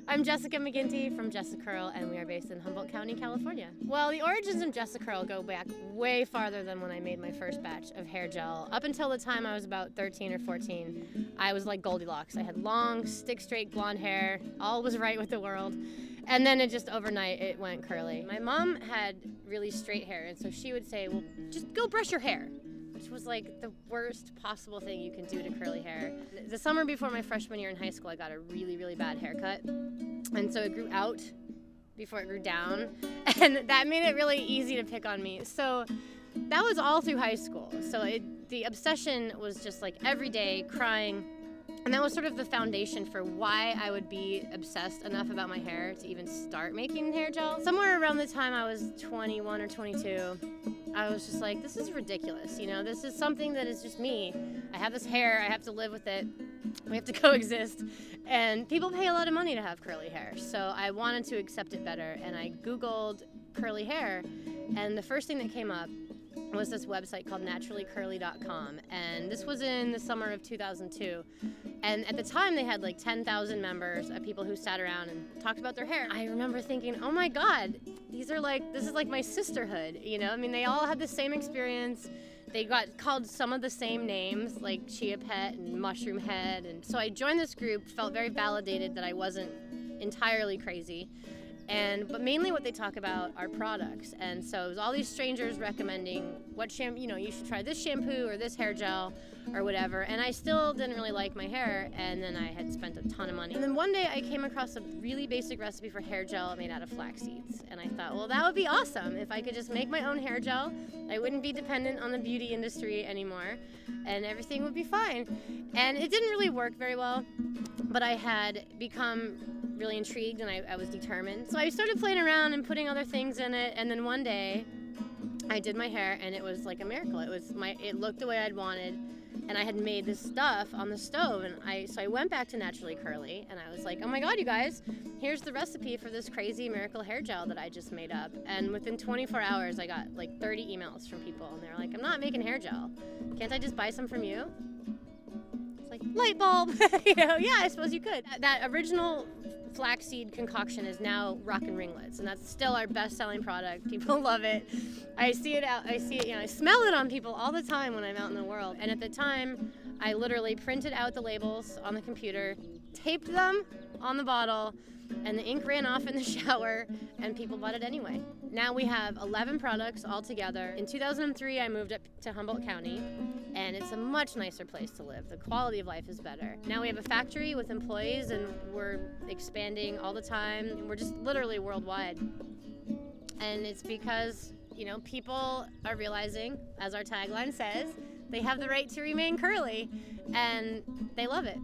I'm Jessica McGuinty from Jessicurl, and we are based in Humboldt County, California. Well, the origins of Jessicurl go back way farther than when I made my first batch of hair gel. Up until the time I was about 13 or 14, I was like Goldilocks. I had long, stick-straight blonde hair, all was right with the world. And then it just overnight, it went curly. My mom had really straight hair, and so she would say, well, just go brush your hair, which was like the worst possible thing you can do to curly hair. The summer before my freshman year in high school, I got a really, really bad haircut. And so it grew out before it grew down. And that made it really easy to pick on me. So that was all through high school. So the obsession was just like every day crying. And that was sort of the foundation for why I would be obsessed enough about my hair to even start making hair gel. Somewhere around the time I was 21 or 22, I was just like, this is ridiculous, you know? This is something that is just me. I have this hair, I have to live with it, we have to coexist, and people pay a lot of money to have curly hair, so I wanted to accept it better, and I Googled curly hair, and the first thing that came up was this website called naturallycurly.com, and this was in the summer of 2002. And at the time, they had like 10,000 members of people who sat around and talked about their hair. I remember thinking, oh my God, this is like my sisterhood, you know? I mean, they all had the same experience. They got called some of the same names, like Chia Pet and Mushroom Head. And so I joined this group, felt very validated that I wasn't entirely crazy. But mainly what they talk about are products. And so it was all these strangers recommending what shampoo, you know, you should try this shampoo or this hair gel or whatever. And I still didn't really like my hair, and then I had spent a ton of money. And then one day I came across a really basic recipe for hair gel made out of flax seeds. And I thought, well, that would be awesome. If I could just make my own hair gel, I wouldn't be dependent on the beauty industry anymore, and everything would be fine. And it didn't really work very well, but I had become really intrigued, and I was determined. So I started playing around and putting other things in it, and then one day I did my hair, and it was like a miracle. It looked the way I'd wanted, and I had made this stuff on the stove, and so I went back to Naturally Curly, and I was like, oh my God, you guys, here's the recipe for this crazy miracle hair gel that I just made up. And within 24 hours, I got like 30 emails from people, and they were like, I'm not making hair gel. Can't I just buy some from you? It's like, light bulb, you know, yeah, I suppose you could. That original flaxseed concoction is now Rockin' Ringlets, and that's still our best-selling product. People love it. I see it, you know, I smell it on people all the time when I'm out in the world. And at the time, I literally printed out the labels on the computer, taped them on the bottle, and the ink ran off in the shower, and people bought it anyway. Now we have 11 products all together. In 2003, I moved up to Humboldt County, and it's a much nicer place to live. The quality of life is better. Now we have a factory with employees, and we're expanding all the time. We're just literally worldwide. And it's because, you know, people are realizing, as our tagline says, they have the right to remain curly, and they love it.